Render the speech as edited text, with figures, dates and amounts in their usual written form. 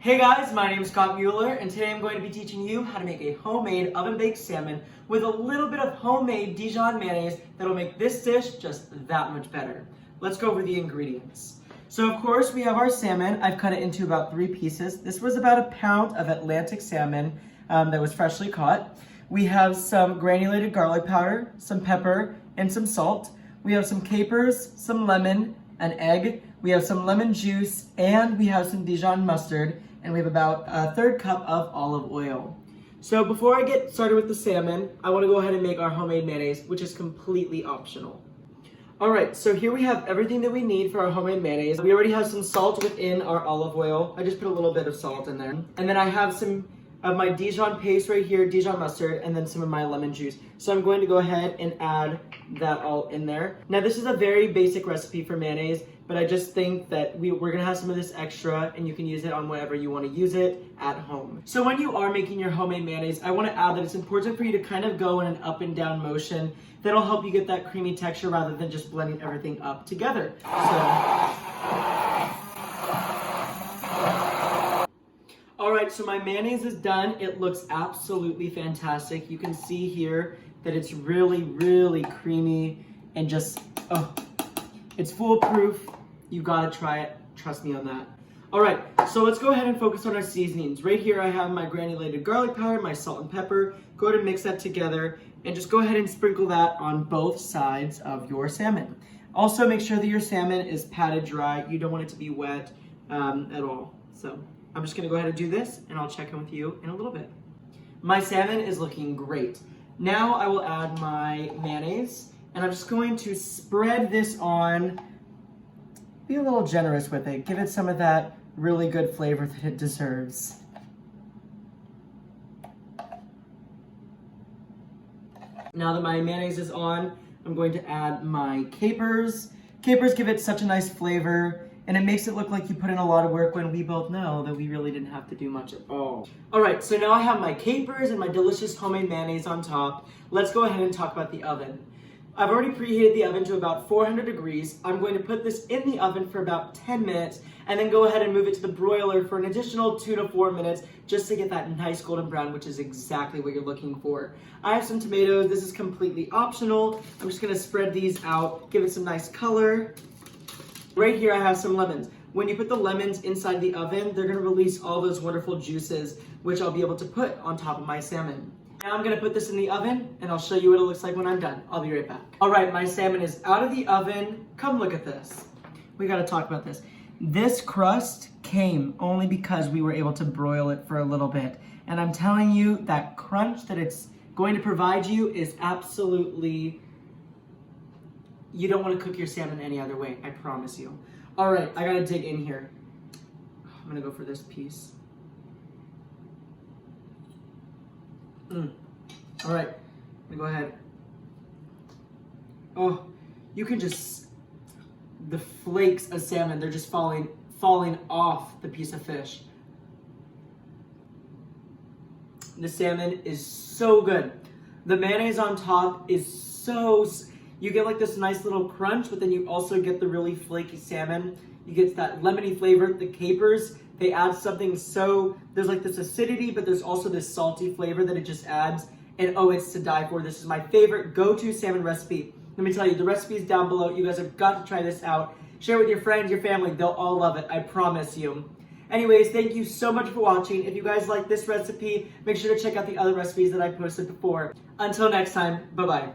Hey guys, my name is Scott Mueller, and today I'm going to be teaching you how to make a homemade oven-baked salmon with a little bit of homemade Dijon mayonnaise that'll make this dish just that much better. Let's go over the ingredients. So of course we have our salmon. I've cut it into about 3 pieces. This was about a pound of Atlantic salmon that was freshly caught. We have some granulated garlic powder, some pepper, and some salt. We have some capers, some lemon, an egg. We have some lemon juice, and we have some Dijon mustard, and we have about a 1/3 cup of olive oil. So before I get started with the salmon, I want to go ahead and make our homemade mayonnaise, which is completely optional. Alright, so here we have everything that we need for our homemade mayonnaise. We already have some salt within our olive oil. I just put a little bit of salt in there. And then I have some of my Dijon paste right here, Dijon mustard, and then some of my lemon juice. So I'm going to go ahead and add that all in there. Now this is a very basic recipe for mayonnaise, but I just think that we're gonna have some of this extra and you can use it on whatever you wanna use it at home. So when you are making your homemade mayonnaise, I wanna add that it's important for you to kind of go in an up and down motion. That'll help you get that creamy texture rather than just blending everything up together. Alright, so my mayonnaise is done. It looks absolutely fantastic. You can see here that it's really, really creamy and just, oh, it's foolproof. You gotta try it. Trust me on that. Alright, so let's go ahead and focus on our seasonings. Right here I have my granulated garlic powder, my salt and pepper. Go ahead and mix that together and just go ahead and sprinkle that on both sides of your salmon. Also make sure that your salmon is patted dry. You don't want it to be wet at all. So I'm just gonna go ahead and do this and I'll check in with you in a little bit. My salmon is looking great. Now I will add my mayonnaise and I'm just going to spread this on. Be a little generous with it. Give it some of that really good flavor that it deserves. Now that my mayonnaise is on, I'm going to add my capers. Capers give it such a nice flavor, and it makes it look like you put in a lot of work when we both know that we really didn't have to do much at all. Alright, so now I have my capers and my delicious homemade mayonnaise on top. Let's go ahead and talk about the oven. I've already preheated the oven to about 400 degrees. I'm going to put this in the oven for about 10 minutes and then go ahead and move it to the broiler for an additional 2 to 4 minutes just to get that nice golden brown, which is exactly what you're looking for. I have some tomatoes. This is completely optional. I'm just going to spread these out, give it some nice color. Right here I have some lemons. When you put the lemons inside the oven, they're going to release all those wonderful juices, which I'll be able to put on top of my salmon. Now I'm gonna put this in the oven and I'll show you what it looks like when I'm done. I'll be right back. All right, my salmon is out of the oven. Come look at this. We gotta talk about this. This crust came only because we were able to broil it for a little bit. And I'm telling you, that crunch that it's going to provide you is absolutely, you don't wanna cook your salmon any other way, I promise you. All right, I gotta dig in here. I'm gonna go for this piece. All right, I'm gonna go ahead. Oh, you can just, the flakes of salmon, they're just falling off the piece of fish. The salmon is so good. The mayonnaise on top is so, you get like this nice little crunch, but then you also get the really flaky salmon. You get that lemony flavor, the capers. They add something so, there's like this acidity, but there's also this salty flavor that it just adds. And oh, it's to die for. This is my favorite go-to salmon recipe. Let me tell you, the recipe is down below. You guys have got to try this out. Share it with your friends, your family. They'll all love it. I promise you. Anyways, thank you so much for watching. If you guys like this recipe, make sure to check out the other recipes that I posted before. Until next time, bye-bye.